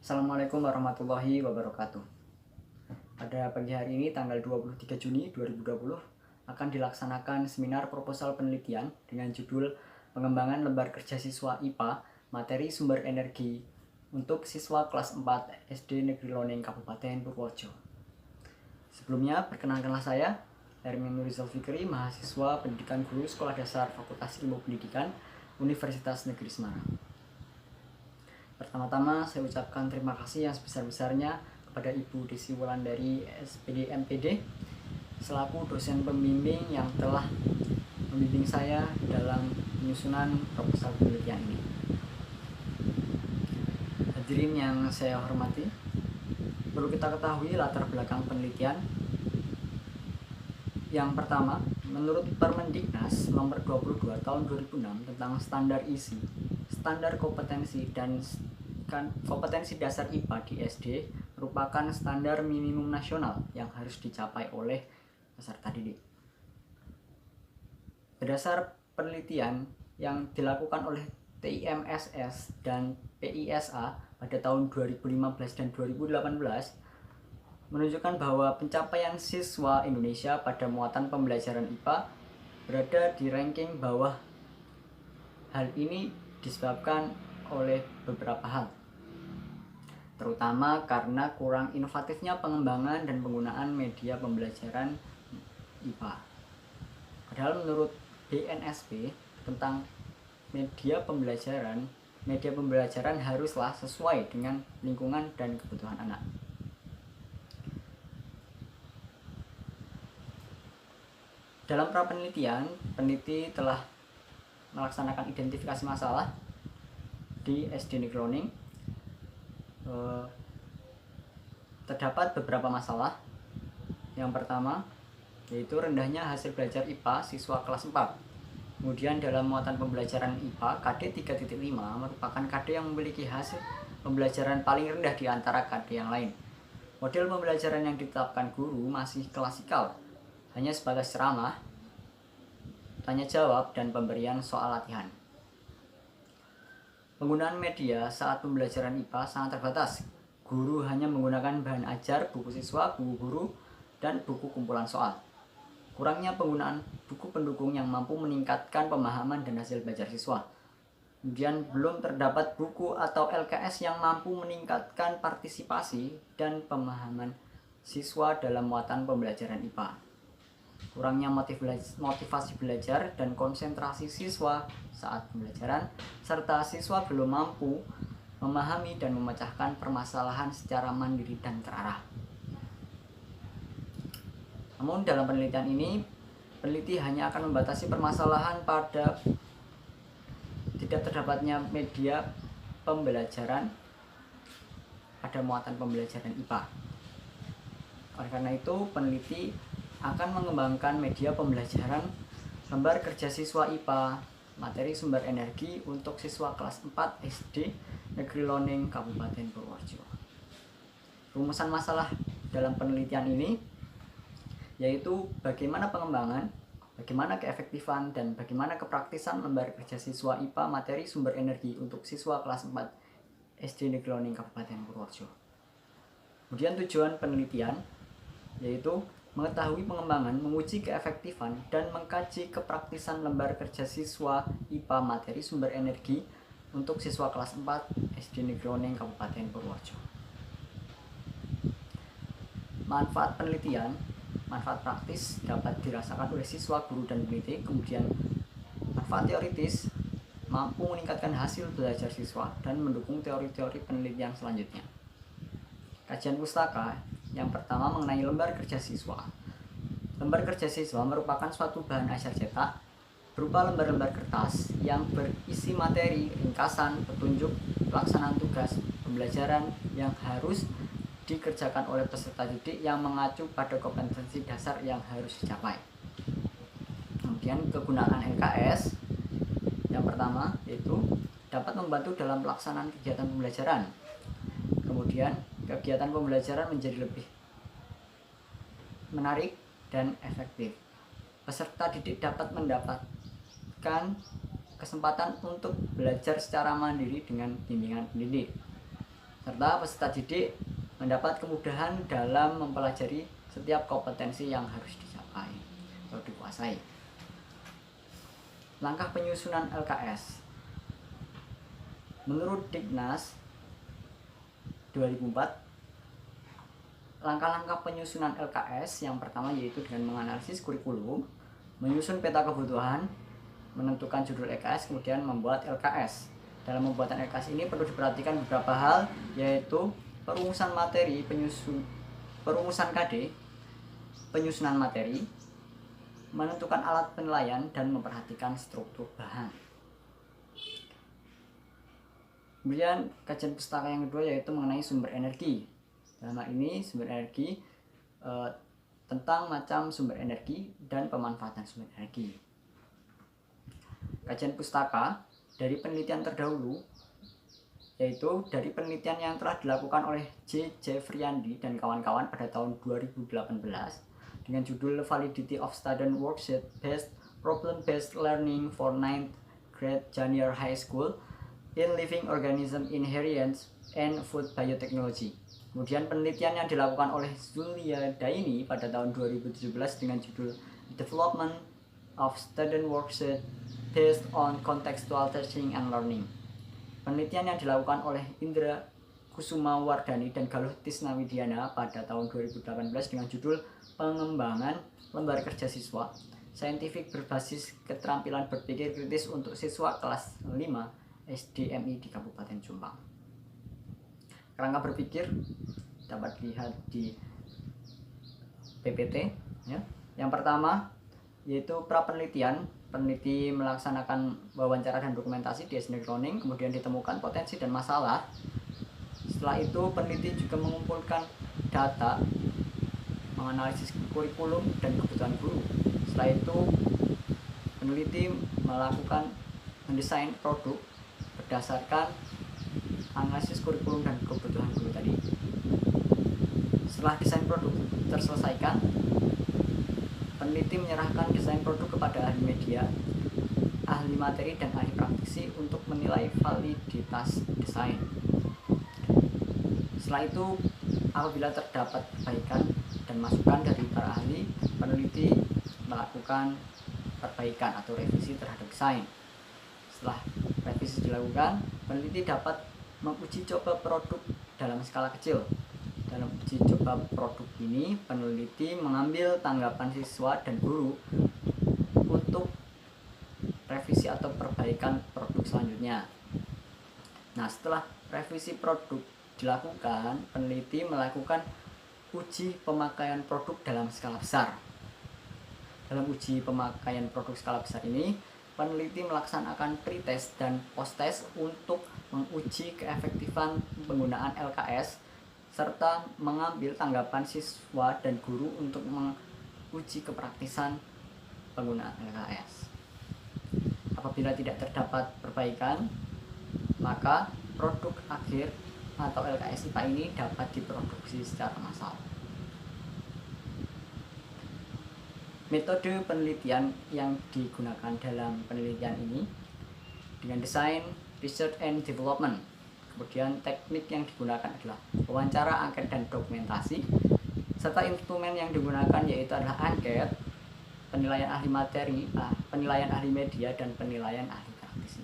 Assalamualaikum warahmatullahi wabarakatuh. Pada pagi hari ini tanggal 23 Juni 2020 akan dilaksanakan seminar proposal penelitian dengan judul Pengembangan Lembar Kerja Siswa IPA Materi Sumber Energi untuk siswa kelas 4 SD Negeri Loning Kabupaten Purworejo. Sebelumnya perkenalkanlah saya Hermin Nurizal Fikri, mahasiswa Pendidikan Guru Sekolah Dasar Fakultas Ilmu Pendidikan Universitas Negeri Semarang. Pertama-tama saya ucapkan terima kasih yang sebesar-besarnya kepada Ibu Desi Wulandari SPD MPD selaku dosen pembimbing yang telah membimbing saya dalam penyusunan proposal penelitian ini. Hadirin yang saya hormati, perlu kita ketahui latar belakang penelitian. Yang pertama, menurut Permendiknas nomor 22 tahun 2006 tentang standar isi, standar kompetensi dan kompetensi dasar IPA di SD merupakan standar minimum nasional yang harus dicapai oleh peserta didik. Berdasar penelitian yang dilakukan oleh TIMSS dan PISA pada tahun 2015 dan 2018 menunjukkan bahwa pencapaian siswa Indonesia pada muatan pembelajaran IPA berada di ranking bawah. Hal ini disebabkan oleh beberapa hal, terutama karena kurang inovatifnya pengembangan dan penggunaan media pembelajaran IPA. Padahal menurut BNSP tentang media pembelajaran haruslah sesuai dengan lingkungan dan kebutuhan anak. Dalam pra-penelitian, peneliti telah melaksanakan identifikasi masalah di SD Negeri Loning. Terdapat beberapa masalah. Yang pertama yaitu rendahnya hasil belajar IPA siswa kelas 4. Kemudian dalam muatan pembelajaran IPA, KD 3.5 merupakan KD yang memiliki hasil pembelajaran paling rendah di antara KD yang lain. Model pembelajaran yang ditetapkan guru masih klasikal, hanya sebatas ceramah, tanya jawab, dan pemberian soal latihan. Penggunaan media saat pembelajaran IPA sangat terbatas. Guru hanya menggunakan bahan ajar, buku siswa, buku guru, dan buku kumpulan soal. Kurangnya penggunaan buku pendukung yang mampu meningkatkan pemahaman dan hasil belajar siswa. Kemudian belum terdapat buku atau LKS yang mampu meningkatkan partisipasi dan pemahaman siswa dalam muatan pembelajaran IPA. Kurangnya motivasi belajar dan konsentrasi siswa saat pembelajaran, serta siswa belum mampu memahami dan memecahkan permasalahan secara mandiri dan terarah. Namun dalam penelitian ini, peneliti hanya akan membatasi permasalahan pada tidak terdapatnya media pembelajaran pada muatan pembelajaran IPA. Oleh karena itu, peneliti akan mengembangkan media pembelajaran lembar kerja siswa IPA materi sumber energi untuk siswa kelas 4 SD Negeri Loning Kabupaten Purworejo. Rumusan masalah dalam penelitian ini yaitu bagaimana pengembangan, bagaimana keefektifan, dan bagaimana kepraktisan lembar kerja siswa IPA materi sumber energi untuk siswa kelas 4 SD Negeri Loning Kabupaten Purworejo. Kemudian tujuan penelitian yaitu mengetahui pengembangan, menguji keefektifan, dan mengkaji kepraktisan lembar kerja siswa IPA materi sumber energi untuk siswa kelas 4 SD Negeri Loning Kabupaten Purworejo. Manfaat penelitian, manfaat praktis dapat dirasakan oleh siswa, guru, dan peneliti. Kemudian manfaat teoritis mampu meningkatkan hasil belajar siswa dan mendukung teori-teori penelitian selanjutnya. Kajian pustaka yang pertama mengenai lembar kerja siswa. Lembar kerja siswa merupakan suatu bahan ajar cetak berupa lembar-lembar kertas yang berisi materi, ringkasan, petunjuk, pelaksanaan tugas pembelajaran yang harus dikerjakan oleh peserta didik yang mengacu pada kompetensi dasar yang harus dicapai. Kemudian kegunaan LKS yang pertama yaitu dapat membantu dalam pelaksanaan kegiatan pembelajaran. Kemudian kegiatan pembelajaran menjadi lebih menarik dan efektif. Peserta didik dapat mendapatkan kesempatan untuk belajar secara mandiri dengan bimbingan pendidik. serta peserta didik mendapat kemudahan dalam mempelajari setiap kompetensi yang harus dicapai atau dikuasai. Langkah penyusunan LKS. Menurut Dignas 2004, langkah-langkah penyusunan LKS yang pertama yaitu dengan menganalisis kurikulum, menyusun peta kebutuhan, menentukan judul LKS, kemudian membuat LKS. Dalam pembuatan LKS ini perlu diperhatikan beberapa hal, yaitu perumusan materi, perumusan KD, penyusunan materi, menentukan alat penilaian, dan memperhatikan struktur bahan. Kemudian kajian pustaka yang kedua yaitu mengenai sumber energi. Dalam hal ini sumber energi tentang macam sumber energi dan pemanfaatan sumber energi. Kajian pustaka dari penelitian terdahulu, yaitu dari penelitian yang telah dilakukan oleh J. Jeffriandi dan kawan-kawan pada tahun 2018 dengan judul Validity of Student Worksheet Based Problem-Based Learning for 9th Grade Junior High School in Living Organism Inheritance and Food Biotechnology. Kemudian penelitian yang dilakukan oleh Zulia Daini pada tahun 2017 dengan judul Development of Student Worksheet Based on Contextual Teaching and Learning. Penelitian yang dilakukan oleh Indra Kusuma Wardani dan Galuh Tisnawidiana pada tahun 2018 dengan judul Pengembangan Lembar Kerja Siswa Saintifik Berbasis Keterampilan Berpikir Kritis untuk Siswa Kelas 5 SDMI di Kabupaten Jombang. Kerangka berpikir dapat dilihat di PPT ya. Yang pertama yaitu pra penelitian. Peneliti melaksanakan wawancara dan dokumentasi di asynchronous learning, kemudian ditemukan potensi dan masalah. Setelah itu peneliti juga mengumpulkan data, menganalisis kurikulum dan kebutuhan guru. Setelah itu peneliti melakukan mendesain produk berdasarkan analisis kurikulum dan kebutuhan guru tadi. Setelah desain produk terselesaikan, peneliti menyerahkan desain produk kepada ahli media, ahli materi, dan ahli praktisi untuk menilai validitas desain. Setelah itu, apabila terdapat perbaikan dan masukan dari para ahli, peneliti melakukan perbaikan atau revisi terhadap desain. Setelah revisi dilakukan, peneliti dapat menguji coba produk dalam skala kecil. Dalam uji coba produk ini, peneliti mengambil tanggapan siswa dan guru untuk revisi atau perbaikan produk selanjutnya. Nah, setelah revisi produk dilakukan, peneliti melakukan uji pemakaian produk dalam skala besar. Dalam uji pemakaian produk skala besar ini, peneliti melaksanakan pre-test dan post-test untuk menguji keefektifan penggunaan LKS serta mengambil tanggapan siswa dan guru untuk menguji kepraktisan penggunaan LKS. Apabila tidak terdapat perbaikan, maka produk akhir atau LKS IPA ini dapat diproduksi secara massal. Metode penelitian yang digunakan dalam penelitian ini dengan desain, research and development. Kemudian teknik yang digunakan adalah wawancara, angket, dan dokumentasi. Serta instrumen yang digunakan yaitu adalah angket, penilaian ahli materi, penilaian ahli media, dan penilaian ahli praktisi.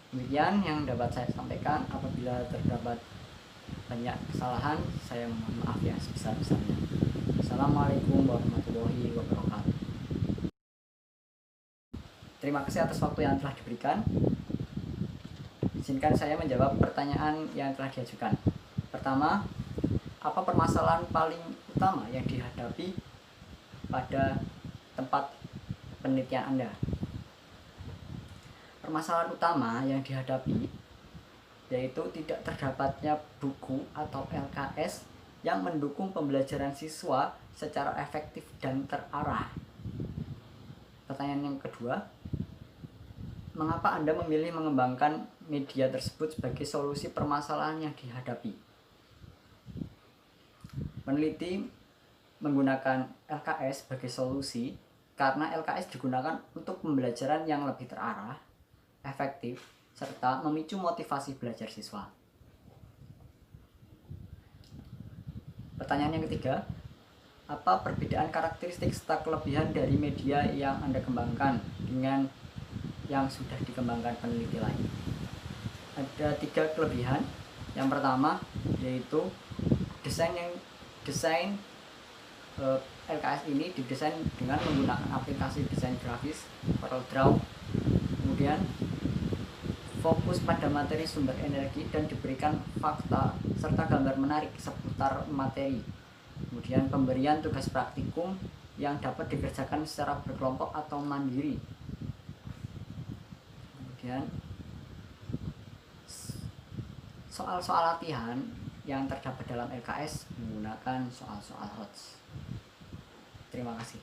Demikian yang dapat saya sampaikan. Apabila terdapat banyak kesalahan, saya mohon maaf yang sebesar-besarnya. Assalamualaikum warahmatullahi wabarakatuh. Terima kasih atas waktu yang telah diberikan. Izinkan saya menjawab pertanyaan yang telah diajukan. Pertama, apa permasalahan paling utama yang dihadapi pada tempat penelitian Anda? Permasalahan utama yang dihadapi yaitu tidak terdapatnya buku atau LKS yang mendukung pembelajaran siswa secara efektif dan terarah. Pertanyaan yang kedua, mengapa Anda memilih mengembangkan media tersebut sebagai solusi permasalahan yang dihadapi? Peneliti menggunakan LKS sebagai solusi karena LKS digunakan untuk pembelajaran yang lebih terarah, efektif, serta memicu motivasi belajar siswa. Pertanyaan yang ketiga, apa perbedaan karakteristik serta kelebihan dari media yang Anda kembangkan dengan yang sudah dikembangkan peneliti lain? Ada 3 kelebihan. Yang pertama yaitu desain LKS ini didesain dengan menggunakan aplikasi desain grafis CorelDRAW. Kemudian fokus pada materi sumber energi dan diberikan fakta serta gambar menarik seputar materi. Kemudian pemberian tugas praktikum yang dapat dikerjakan secara berkelompok atau mandiri. Kemudian soal-soal latihan yang terdapat dalam LKS menggunakan soal-soal HOTS. Terima kasih.